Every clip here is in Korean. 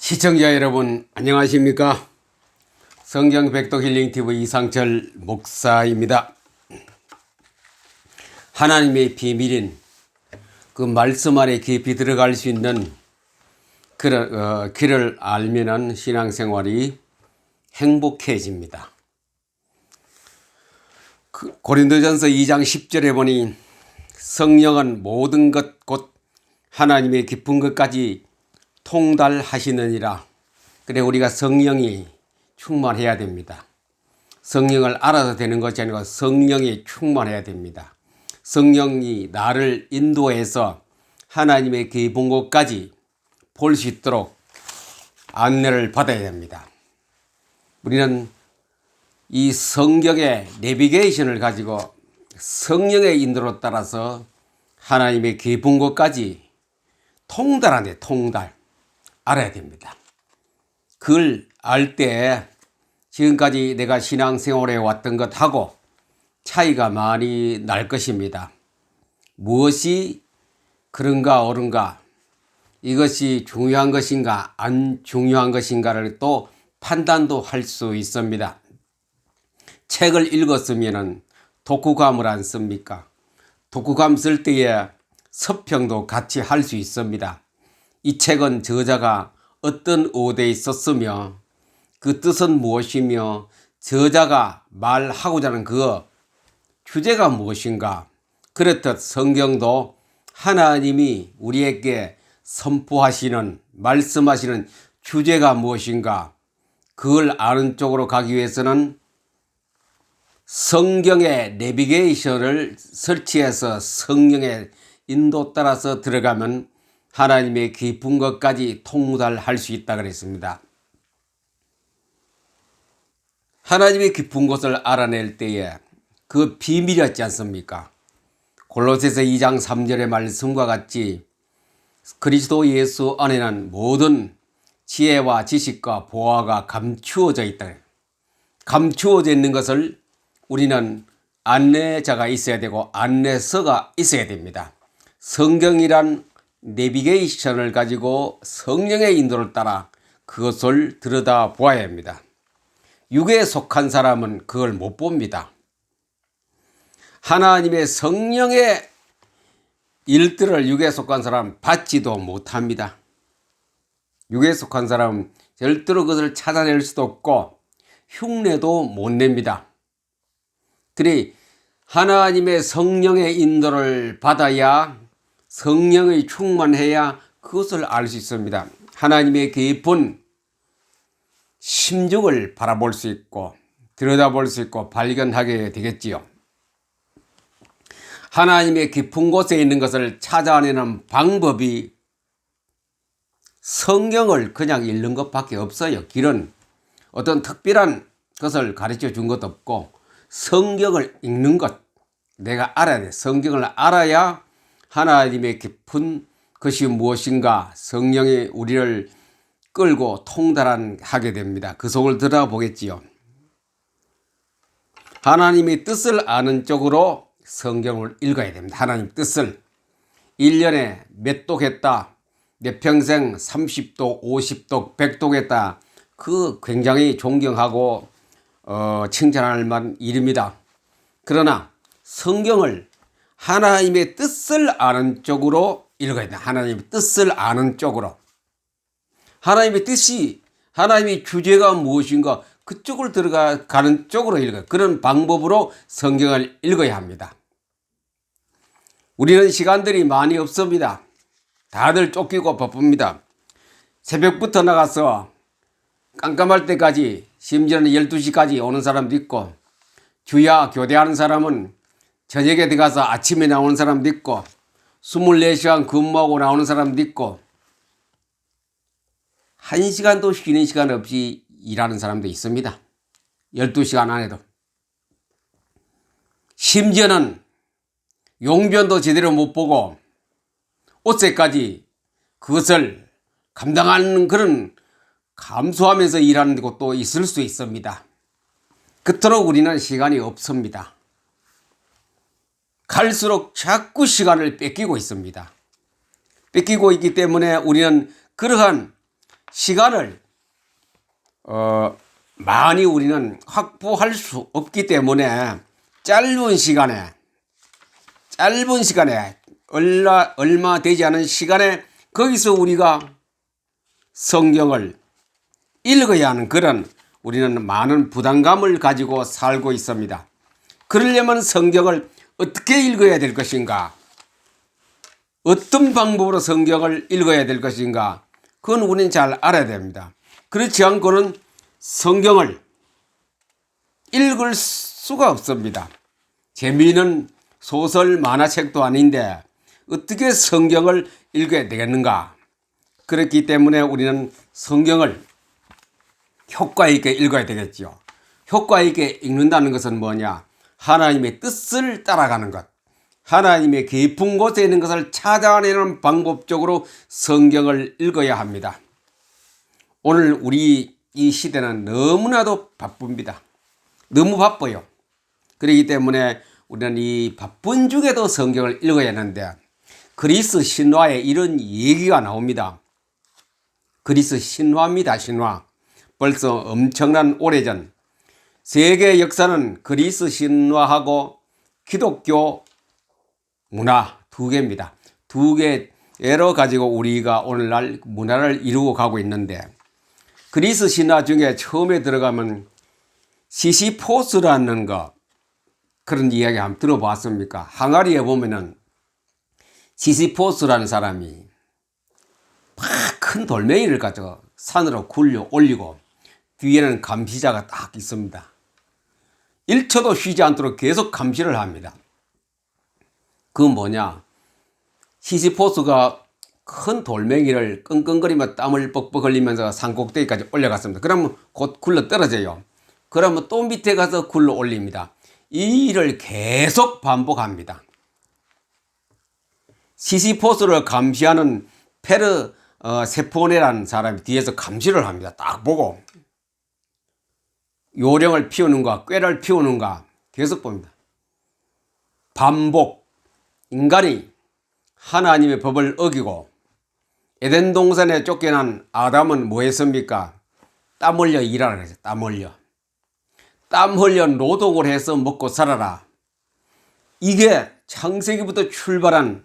시청자 여러분 안녕하십니까? 성경 백독 힐링TV 이상철 목사입니다. 하나님의 비밀인 그 말씀 안에 깊이 들어갈 수 있는 길을 알면은 신앙생활이 행복해집니다. 고린도전서 2장 10절에 보니 성령은 모든 것 곧 하나님의 깊은 것까지 통달하시느니라. 그래 우리가 성령이 충만해야 됩니다. 성령을 알아서 되는 것이 아니고 성령이 충만해야 됩니다. 성령이 나를 인도해서 하나님의 깊은 곳까지 볼 수 있도록 안내를 받아야 됩니다. 우리는 이 성경의 내비게이션을 가지고 성령의 인도로 따라서 하나님의 깊은 곳까지 통달하네, 통달. 알아야 됩니다. 그걸 알 때 지금까지 내가 신앙생활에 왔던 것하고 차이가 많이 날 것입니다. 무엇이 그런가 옳은가, 이것이 중요한 것인가 안 중요한 것인가를 또 판단도 할 수 있습니다. 책을 읽었으면 독후감을 안 씁니까? 독후감 쓸 때에 서평도 같이 할 수 있습니다. 이 책은 저자가 어떤 의도에 썼으며 그 뜻은 무엇이며 저자가 말하고자 하는 그 주제가 무엇인가. 그렇듯 성경도 하나님이 우리에게 선포하시는 말씀하시는 주제가 무엇인가, 그걸 아는 쪽으로 가기 위해서는 성경의 내비게이션을 설치해서 성령의 인도 따라서 들어가면 하나님의 깊은 것까지 통달할 수 있다 그랬습니다. 하나님의 깊은 곳을 알아낼 때에 그 비밀이었지 않습니까? 골로새서 2장 3절의 말씀과 같이 그리스도 예수 안에는 모든 지혜와 지식과 보화가 감추어져 있다. 감추어져 있는 것을 우리는 안내자가 있어야 되고 안내서가 있어야 됩니다. 성경이란 내비게이션을 가지고 성령의 인도를 따라 그것을 들여다 보아야 합니다. 육에 속한 사람은 그걸 못 봅니다. 하나님의 성령의 일들을 육에 속한 사람은 받지도 못합니다. 육에 속한 사람은 절대로 그것을 찾아낼 수도 없고 흉내도 못 냅니다. 그러니 하나님의 성령의 인도를 받아야, 성령의 충만해야 그것을 알 수 있습니다. 하나님의 깊은 심중을 바라볼 수 있고 들여다볼 수 있고 발견하게 되겠지요. 하나님의 깊은 곳에 있는 것을 찾아내는 방법이 성경을 그냥 읽는 것밖에 없어요. 길은 어떤 특별한 것을 가르쳐 준 것도 없고 성경을 읽는 것, 내가 알아야 돼. 성경을 알아야 하나님의 깊은 것이 무엇인가 성령이 우리를 끌고 통달하게 됩니다. 그 속을 들어보겠지요. 하나님의 뜻을 아는 쪽으로 성경을 읽어야 됩니다. 하나님 뜻을 1년에 몇 독했다, 내 평생 30독, 50독, 100독 했다. 그 굉장히 존경하고 칭찬할 만한 일입니다. 그러나 성경을 하나님의 뜻을 아는 쪽으로 읽어야 된다. 하나님의 뜻을 아는 쪽으로. 하나님의 뜻이, 하나님의 주제가 무엇인가 그쪽으로 들어가는 쪽으로 읽어요. 그런 방법으로 성경을 읽어야 합니다. 우리는 시간들이 많이 없습니다. 다들 쫓기고 바쁩니다. 새벽부터 나가서 깜깜할 때까지, 심지어는 12시까지 오는 사람도 있고, 주야 교대하는 사람은 저녁에 들어가서 아침에 나오는 사람도 있고, 24시간 근무하고 나오는 사람도 있고, 1시간도 쉬는 시간 없이 일하는 사람도 있습니다. 12시간 안에도. 심지어는 용변도 제대로 못 보고 옷새까지 그것을 감당하는 그런 감수하면서 일하는 곳도 있을 수 있습니다. 그토록 우리는 시간이 없습니다. 갈수록 자꾸 시간을 뺏기고 있습니다. 뺏기고 있기 때문에 우리는 그러한 시간을 많이 우리는 확보할 수 없기 때문에 짧은 시간에 얼마 되지 않은 시간에 거기서 우리가 성경을 읽어야 하는 그런 우리는 많은 부담감을 가지고 살고 있습니다. 그러려면 성경을 어떻게 읽어야 될 것인가? 어떤 방법으로 성경을 읽어야 될 것인가? 그건 우리는 잘 알아야 됩니다. 그렇지 않고는 성경을 읽을 수가 없습니다. 재미있는 소설 만화책도 아닌데 어떻게 성경을 읽어야 되겠는가? 그렇기 때문에 우리는 성경을 효과 있게 읽어야 되겠죠. 효과 있게 읽는다는 것은 뭐냐? 하나님의 뜻을 따라가는 것. 하나님의 깊은 곳에 있는 것을 찾아내는 방법적으로 성경을 읽어야 합니다. 오늘 우리 이 시대는 너무나도 바쁩니다. 너무 바빠요. 그렇기 때문에 우리는 이 바쁜 중에도 성경을 읽어야 하는데 그리스 신화에 이런 얘기가 나옵니다. 그리스 신화입니다. 신화. 벌써 엄청난 오래전 세계 역사는 그리스 신화하고 기독교 문화 두 개입니다. 두 개로 가지고 우리가 오늘날 문화를 이루고 가고 있는데 그리스 신화 중에 처음에 들어가면 시시포스라는 거 그런 이야기 한번 들어봤습니까? 항아리에 보면은 시시포스라는 사람이 큰 돌멩이를 가지고 산으로 굴려 올리고 뒤에는 감시자가 딱 있습니다. 1초도 쉬지 않도록 계속 감시를 합니다. 그건 뭐냐? 시시포스가 큰 돌멩이를 끙끙거리며 땀을 뻑뻑 흘리면서 산꼭대기까지 올려갔습니다. 그러면 곧 굴러 떨어져요. 그러면 또 밑에 가서 굴러 올립니다. 이 일을 계속 반복합니다. 시시포스를 감시하는 세포네라는 사람이 뒤에서 감시를 합니다. 딱 보고 요령을 피우는가 꾀를 피우는가 계속 봅니다. 반복. 인간이 하나님의 법을 어기고 에덴 동산에 쫓겨난 아담은 뭐 했습니까? 땀 흘려 일하라 그랬어요. 땀 흘려 노동을 해서 먹고 살아라. 이게 창세기부터 출발한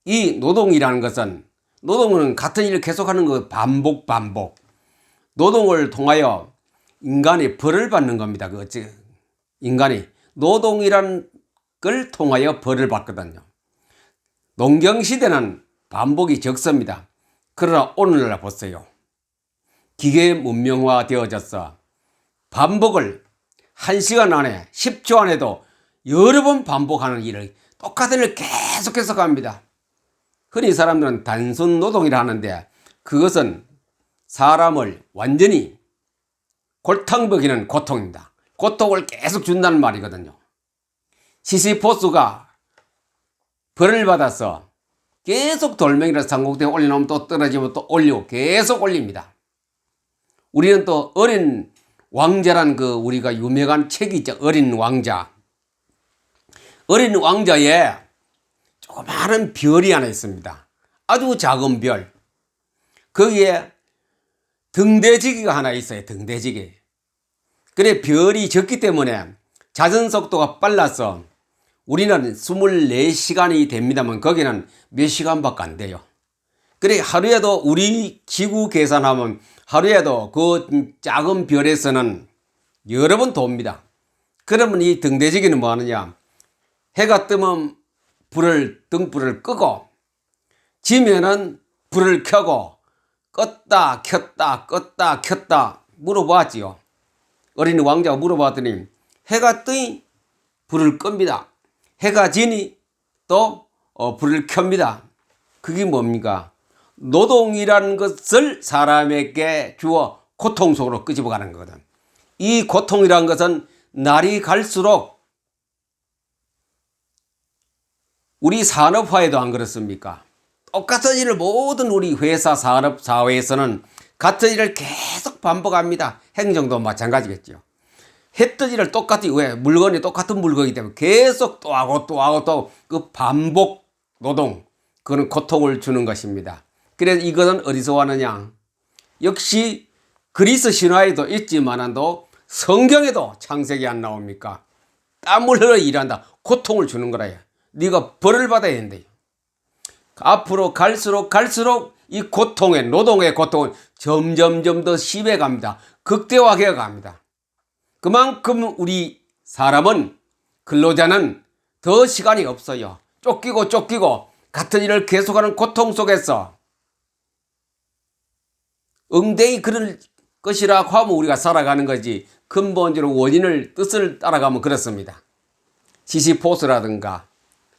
이 노동이라는 것은 노동은 같은 일을 계속하는 거 반복. 노동을 통하여 인간이 벌을 받는 겁니다. 인간이 노동이란 걸 통하여 벌을 받거든요. 농경시대는 반복이 적습니다. 그러나 오늘날 보세요. 기계 문명화 되어져서 반복을 1시간 안에 10초 안에도 여러 번 반복하는 일을 똑같은 일을 계속해서 합니다. 흔히 사람들은 단순 노동이라 하는데 그것은 사람을 완전히 골탕 먹이는 고통입니다. 고통을 계속 준다는 말이거든요. 시시포스가 벌을 받아서 계속 돌멩이를 산꼭대기에 올려놓으면 또 떨어지면 또 올리고 계속 올립니다. 우리는 또 어린 왕자란 우리가 유명한 책이 있죠. 어린 왕자. 어린 왕자에 조그마한 별이 하나 있습니다. 아주 작은 별. 거기에 등대지기가 하나 있어요. 등대지기. 그래 별이 적기 때문에 자전 속도가 빨라서 우리는 24시간이 됩니다만 거기는 몇 시간밖에 안 돼요. 그래 하루에도 우리 지구 계산하면 하루에도 그 작은 별에서는 여러 번 돕니다. 그러면 이 등대지기는 뭐 하느냐? 해가 뜨면 등불을 끄고 지면은 불을 켜고 껐다 켰다 물어봤지요. 어린 왕자가 물어봤더니 해가 뜨니 불을 끕니다. 해가 지니 또 불을 켭니다. 그게 뭡니까? 노동이라는 것을 사람에게 주어 고통 속으로 끄집어가는 거거든. 이 고통이라는 것은 날이 갈수록 우리 산업화에도 안 그렇습니까? 똑같은 일을 모든 우리 회사 산업 사회에서는 같은 일을 계속 반복합니다. 행정도 마찬가지겠죠. 했던 일을 똑같이 왜 물건이 똑같은 물건이기 때문에 계속 또 하고 그 반복 노동 그는 고통을 주는 것입니다. 그래서 이것은 어디서 왔느냐? 역시 그리스 신화에도 있지만도 성경에도 창세기 안 나옵니까? 땀을 흘려 일한다. 고통을 주는 거라요. 네가 벌을 받아야 된대. 앞으로 갈수록 이 고통의 노동의 고통은 점점점 더 심해 갑니다. 극대화되어 갑니다. 그만큼 우리 사람은 근로자는 더 시간이 없어요. 쫓기고 같은 일을 계속하는 고통 속에서 응대히 그럴 것이라고 하면 우리가 살아가는 거지 근본적으로 원인을 뜻을 따라가면 그렇습니다. 시시포스라든가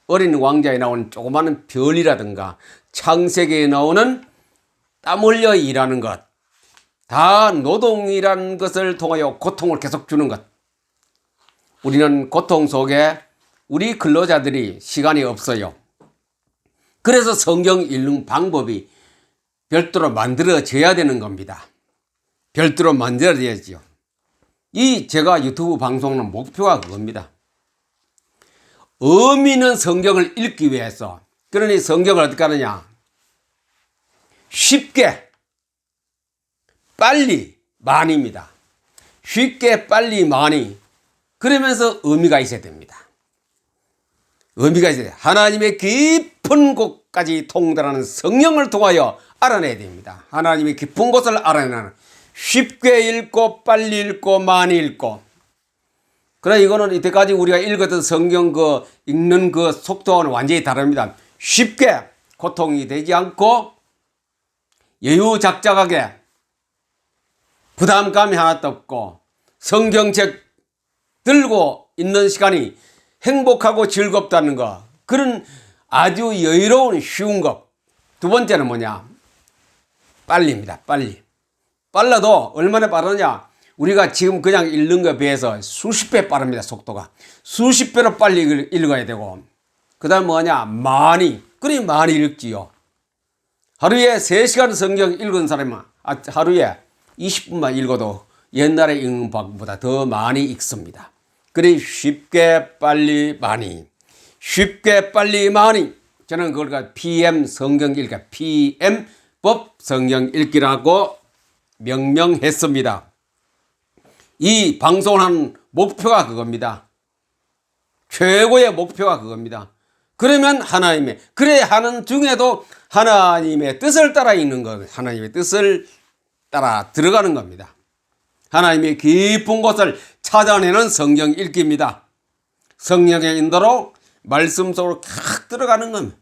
어린 왕자에 나오는 조그마한 별이라든가 창세기에 나오는 땀 흘려 일하는 것, 다 노동이라는 것을 통하여 고통을 계속 주는 것. 우리는 고통 속에 우리 근로자들이 시간이 없어요. 그래서 성경 읽는 방법이 별도로 만들어져야 되는 겁니다. 별도로 만들어야지요. 이 제가 유튜브 방송하는 목표가 그겁니다. 의미 있는 성경을 읽기 위해서, 그러니 성경을 어떻게 하느냐? 쉽게, 빨리, 많이입니다. 쉽게, 빨리, 많이. 그러면서 의미가 있어야 됩니다. 의미가 있어야 돼요. 하나님의 깊은 곳까지 통달하는 성령을 통하여 알아내야 됩니다. 하나님의 깊은 곳을 알아내는, 쉽게 읽고 빨리 읽고 많이 읽고. 그러나 이거는 이때까지 우리가 읽었던 성경 읽는 속도와는 완전히 다릅니다. 쉽게 고통이 되지 않고 여유작작하게 부담감이 하나도 없고 성경책 들고 있는 시간이 행복하고 즐겁다는 거, 그런 아주 여유로운 쉬운 것. 두 번째는 뭐냐? 빨리입니다. 빨라도 얼마나 빠르냐? 우리가 지금 그냥 읽는 것에 비해서 수십 배 빠릅니다. 속도가. 수십 배로 빨리 읽어야 되고. 그 다음 뭐냐? 많이 읽지요. 하루에 3시간 성경 읽은 사람은 하루에 20분만 읽어도 옛날에 읽는 방법보다 더 많이 읽습니다. 그래 쉽게 빨리 많이, 쉽게 빨리 많이. 저는 그걸 PM 성경 읽기, PM 법 성경 읽기라고 명명했습니다. 이 방송을 하는 목표가 그겁니다. 최고의 목표가 그겁니다. 그러면 그래 하는 중에도 하나님의 뜻을 따라 읽는 것, 하나님의 뜻을 따라 들어가는 겁니다. 하나님의 깊은 곳을 찾아내는 성경 읽기입니다. 성령의 인도로 말씀 속으로 탁 들어가는 겁니다.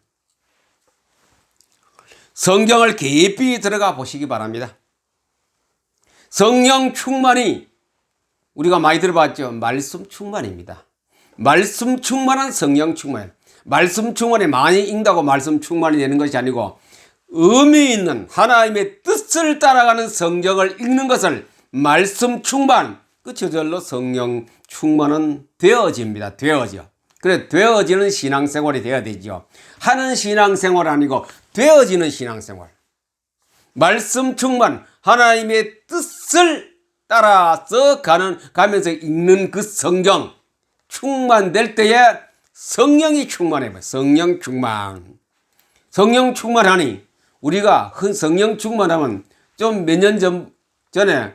성경을 깊이 들어가 보시기 바랍니다. 성령 충만이 우리가 많이 들어봤죠. 말씀 충만입니다. 말씀 충만한 성령 충만. 말씀 충만이 많이 읽다고 말씀 충만이 되는 것이 아니고 의미 있는 하나님의 뜻을 따라가는 성경을 읽는 것을 말씀 충만, 저절로 성령 충만은 되어집니다. 그래 되어지는 신앙생활이 되어야 되죠. 하는 신앙생활 아니고 되어지는 신앙생활. 말씀 충만, 하나님의 뜻을 따라서 가면서 읽는 그 성경 충만될 때에 성령이 충만해요. 성령 충만하니 우리가 성령 충만하면 좀 몇 년 전에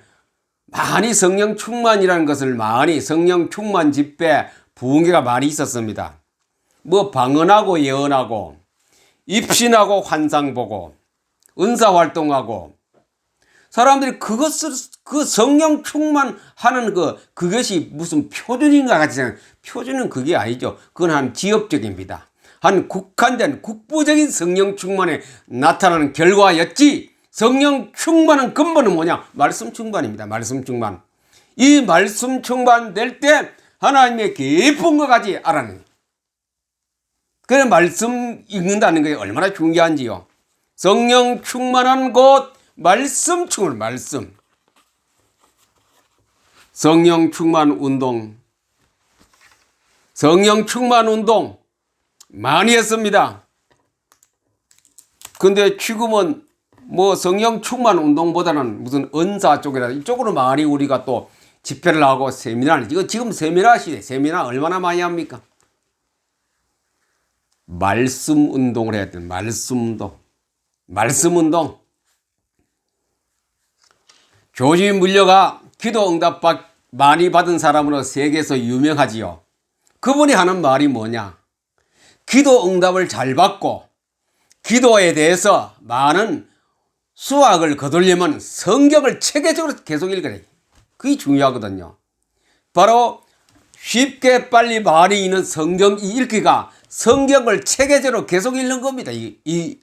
많이 성령 충만이라는 것을 많이 성령 충만 집회 부흥회가 많이 있었습니다. 뭐 방언하고 예언하고 입신하고 환상 보고 은사 활동하고 사람들이 그 성령 충만하는 그것이 무슨 표준인가 같이 생각해요. 표준은 그게 아니죠. 그건 한 지엽적입니다. 한 국한된 국부적인 성령 충만에 나타나는 결과였지, 성령 충만한 근본은 뭐냐? 말씀 충만입니다. 말씀 충만. 이 말씀 충만될 때 하나님의 깊은 것까지 알아내는. 그래 말씀 읽는다는 게 얼마나 중요한지요. 성령 충만한 곳, 말씀 충만, 말씀. 성령 충만 운동. 성령 충만 운동 많이 했습니다. 근데 지금은 뭐 성령 충만 운동보다는 무슨 은사 쪽이라 이쪽으로 많이 우리가 또 집회를 하고 세미나를, 이거 지금 세미나 시대, 세미나 얼마나 많이 합니까? 말씀 운동을 해야 돼. 말씀 운동. 조지 물려가 기도 응답 많이 받은 사람으로 세계에서 유명하지요. 그분이 하는 말이 뭐냐? 기도 응답을 잘 받고 기도에 대해서 많은 수확을 거두려면 성경을 체계적으로 계속 읽어야 돼. 그게 중요하거든요. 바로 쉽게 빨리 많이 읽는 성경 읽기가 성경을 체계적으로 계속 읽는 겁니다. 이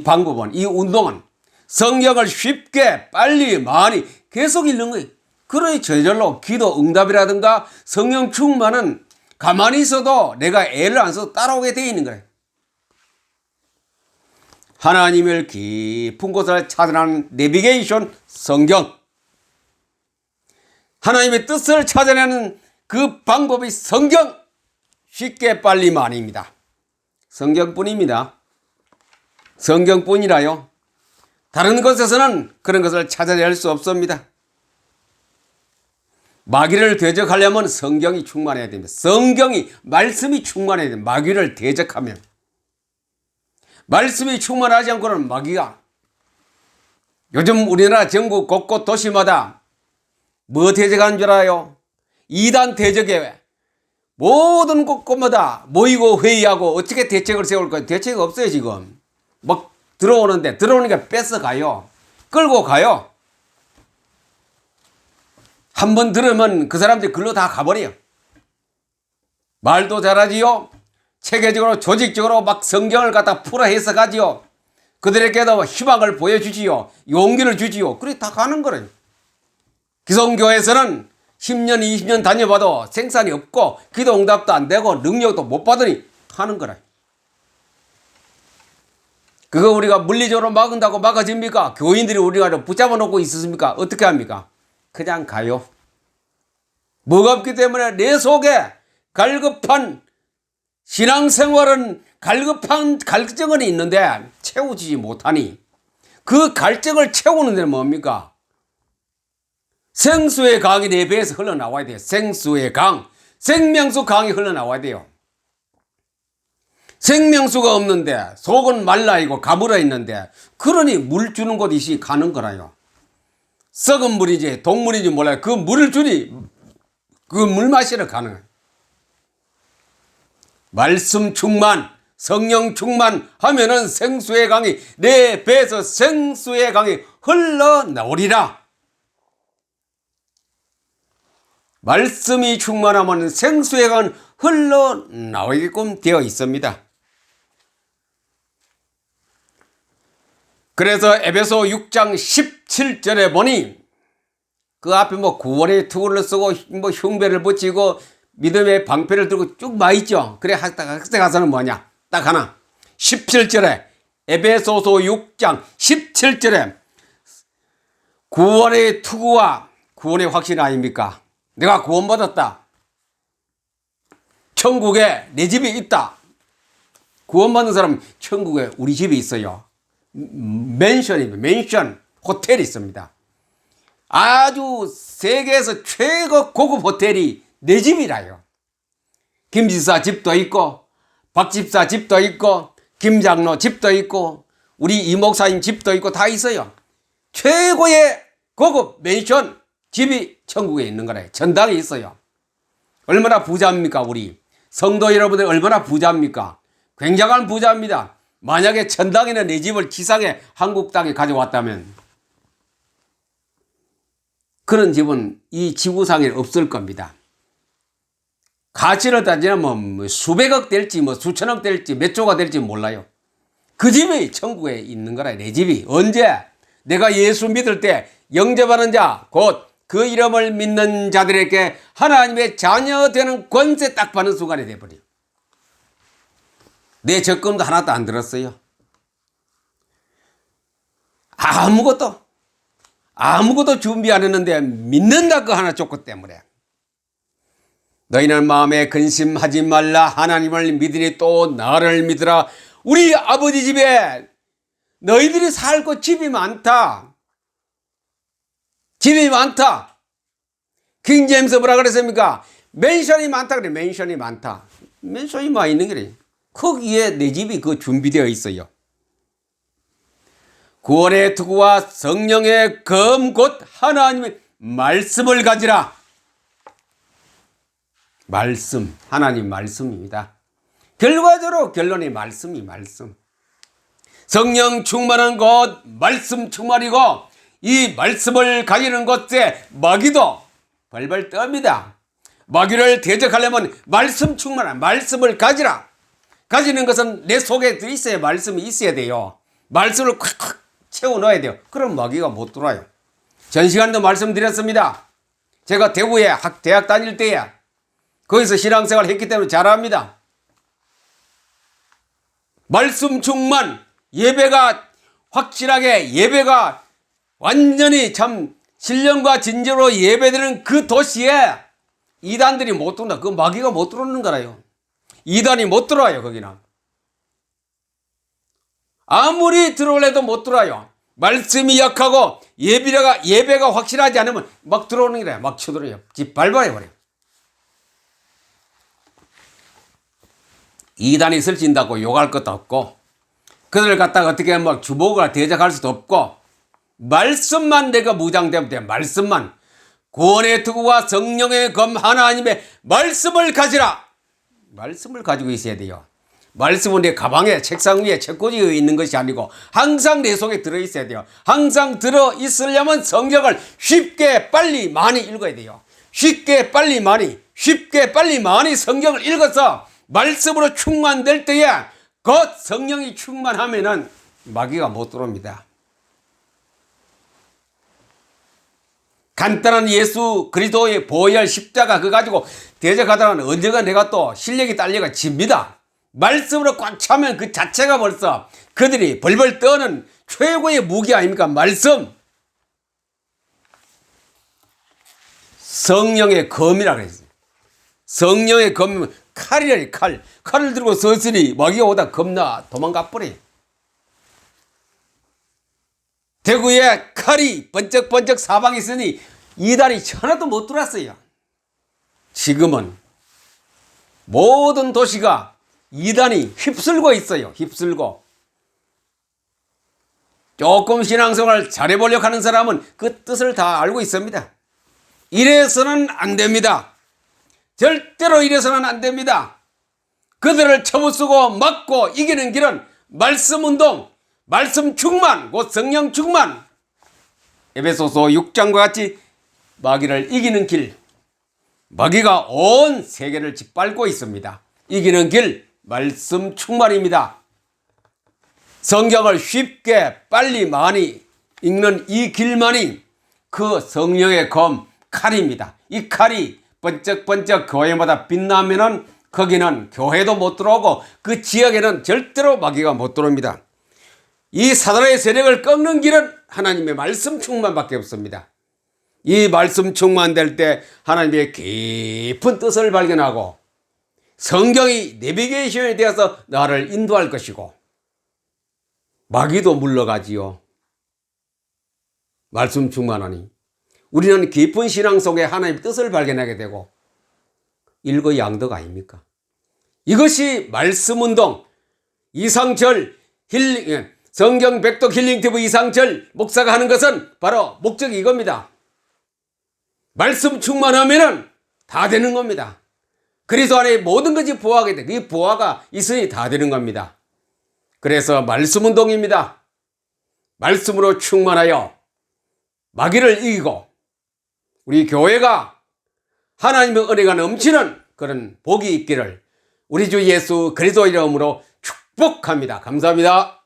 방법은, 이 운동은. 성경을 쉽게 빨리 많이 계속 읽는 거예요. 그러니 저절로 기도 응답이라든가 성령 충만은 가만히 있어도 내가 애를 안 써도 따라오게 되어 있는 거예요. 하나님을 깊은 곳을 찾아내는 내비게이션 성경. 하나님의 뜻을 찾아내는 그 방법이 성경. 쉽게 빨리 많이입니다. 성경뿐입니다. 성경뿐이라요. 다른 것에서는 그런 것을 찾아낼 수 없습니다. 마귀를 대적하려면 성경이 충만해야 됩니다. 성경이, 말씀이 충만해야 됩니다. 마귀를 대적하면. 말씀이 충만하지 않고는 마귀가, 요즘 우리나라 전국 곳곳 도시마다 뭐 대적하는 줄 알아요? 이단 대적에 모든 곳곳마다 모이고 회의하고 어떻게 대책을 세울 거예요? 대책 없어요 지금. 막 들어오니까 뺏어가요. 끌고 가요. 한번 들으면 그 사람들이 글로 다 가버려요. 말도 잘하지요. 체계적으로 조직적으로 막 성경을 갖다 풀어 해석하지요. 그들에게도 희망을 보여주지요. 용기를 주지요. 그래 다 가는 거래요. 기성교회에서는 10년 20년 다녀봐도 생산이 없고 기도 응답도 안 되고 능력도 못 받으니 하는 거래. 그거 우리가 물리적으로 막은다고 막아집니까? 교인들이 우리가 붙잡아 놓고 있었습니까? 어떻게 합니까? 그냥 가요. 뭐가 없기 때문에 내 속에 갈급한 신앙생활은 갈급한 갈증은 있는데 채워지지 못하니 그 갈증을 채우는 데는 뭡니까? 생수의 강이 내 배에서 흘러나와야 돼요. 생수의 강, 생명수 강이 흘러나와야 돼요. 생명수가 없는데 속은 말라있고 가물어 있는데 그러니 물 주는 곳이 가는 거라요. 썩은 물이지 동물인지 몰라요. 그 물을 주니 그 물 마시러 가는 거예요. 말씀 충만, 성령 충만 하면은 생수의 강이 내 배에서 생수의 강이 흘러나오리라. 말씀이 충만하면 생수의 강은 흘러나오게끔 되어 있습니다. 그래서 에베소 6장 17절에 보니 그 앞에 뭐 구원의 투구를 쓰고 뭐 흉배를 붙이고 믿음의 방패를 들고 쭉 마 있죠. 그래 학생 가서는 뭐냐? 딱 하나. 17절에 에베소서 6장 17절에 구원의 투구와 구원의 확신 아닙니까? 내가 구원받았다. 천국에 내 집이 있다. 구원받는 사람은 천국에 우리 집이 있어요. 맨션입니다. 맨션 호텔이 있습니다. 아주 세계에서 최고 고급 호텔이 내 집이라요. 김 지사 집도 있고 박 집사 집도 있고 김 장로 집도 있고 우리 이 목사님 집도 있고 다 있어요. 최고의 고급 맨션 집이 천국에 있는 거래요. 전당에 있어요. 얼마나 부자입니까? 우리 성도 여러분들 얼마나 부자입니까? 굉장한 부자입니다. 만약에 천당에 내 집을 지상에 한국 땅에 가져왔다면 그런 집은 이 지구상에 없을 겁니다. 가치를 따지면 뭐 수백억 될지 뭐 수천억 될지 몇 조가 될지 몰라요. 그 집이 천국에 있는 거라. 내 집이 언제 내가 예수 믿을 때 영접하는 자 곧 그 이름을 믿는 자들에게 하나님의 자녀 되는 권세 딱 받는 순간이 돼버려요. 내 적금도 하나도 안 들었어요. 아무것도 준비 안 했는데 믿는다 그 하나 조건 때문에. 너희는 마음에 근심하지 말라. 하나님을 믿으니 또 나를 믿으라. 우리 아버지 집에 너희들이 살고 집이 많다. 집이 많다. 킹제임스 뭐라 그랬습니까? 맨션이 많다 그래. 맨션이 많다. 맨션이 많이 있는 거래. 거기에 내 집이 그 준비되어 있어요. 구원의 투구와 성령의 검 곧 하나님의 말씀을 가지라. 말씀, 하나님 말씀입니다. 결과적으로 결론이 말씀이 말씀. 성령 충만한 것 말씀 충만이고, 이 말씀을 가지는 것에 마귀도 벌벌 떱니다. 마귀를 대적하려면 말씀 충만한 말씀을 가지라. 가지는 것은 내 속에 있어야 말씀이 있어야 돼요. 말씀을 콱콱 채워 넣어야 돼요. 그럼 마귀가 못 들어와요. 전 시간도 말씀드렸습니다. 제가 대구에 대학 다닐 때에 거기서 신앙생활을 했기 때문에 잘 압니다. 말씀 충만, 예배가 확실하게, 예배가 완전히 참 신령과 진정으로 예배드리는 그 도시에 이단들이 못 들어온다. 그 마귀가 못 들어오는 거라요. 이단이 못 들어와요. 거기는 아무리 들어올래도 못 들어와요. 말씀이 약하고 예배가 확실하지 않으면 막 들어오는 거래요. 막 쳐들어요. 집 밟아버려요. 이단이 설친다고 욕할 것도 없고, 그들을 갖다가 어떻게 막 주목을 대적할 수도 없고, 말씀만 내가 무장되면 돼. 말씀만. 구원의 투구와 성령의 검 하나님의 말씀을 가지라. 말씀을 가지고 있어야 돼요. 말씀은 내 가방에, 책상 위에, 책꽂이에 있는 것이 아니고 항상 내 속에 들어있어야 돼요. 항상 들어있으려면 성경을 쉽게 빨리 많이 읽어야 돼요. 쉽게 빨리 많이 성경을 읽어서 말씀으로 충만될 때에 곧 성령이 충만하면은 마귀가 못 들어옵니다. 간단한 예수 그리스도의 보혈 십자가 그거 가지고 대적하다가는 언제가 내가 또 실력이 딸려가 집니다. 말씀으로 꽉 차면 그 자체가 벌써 그들이 벌벌 떠는 최고의 무기 아닙니까? 말씀. 성령의 검이라고 했어요. 성령의 검이면 칼이라니, 칼. 칼을 들고 서서히 마귀가 오다 겁나 도망가 버려. 대구에 칼이 번쩍번쩍 사방에 있으니 이단이 하나도 못 들어왔어요. 지금은 모든 도시가 이단이 휩쓸고 있어요. 휩쓸고. 조금 신앙생활 잘해보려고 하는 사람은 그 뜻을 다 알고 있습니다. 이래서는 안 됩니다. 절대로 이래서는 안 됩니다. 그들을 쳐부수고 막고 이기는 길은 말씀 운동, 말씀 충만, 곧 성령 충만. 에베소서 6장과 같이 마귀를 이기는 길. 마귀가 온 세계를 짓밟고 있습니다. 이기는 길, 말씀 충만입니다. 성경을 쉽게 빨리 많이 읽는 이 길만이 그 성령의 검, 칼입니다. 이 칼이 번쩍번쩍 교회마다 빛나면은 거기는 교회도 못 들어오고 그 지역에는 절대로 마귀가 못 들어옵니다. 이 사단의 세력을 꺾는 길은 하나님의 말씀 충만밖에 없습니다. 이 말씀 충만될 때 하나님의 깊은 뜻을 발견하고 성경이 내비게이션이 되어서 나를 인도할 것이고 마귀도 물러가지요. 말씀 충만하니 우리는 깊은 신앙 속에 하나님의 뜻을 발견하게 되고 일거양득 아닙니까? 이것이 말씀운동, 이상철 힐링, 성경 백독 힐링티브 이상철 목사가 하는 것은 바로 목적이 이겁니다. 말씀 충만하면은 다 되는 겁니다. 그리스도 안에 모든 것이 부화하게 돼. 그 부화가 있으니 다 되는 겁니다. 그래서 말씀운동입니다. 말씀으로 충만하여 마귀를 이기고 우리 교회가 하나님의 은혜가 넘치는 그런 복이 있기를 우리 주 예수 그리스도 이름으로 축복합니다. 감사합니다.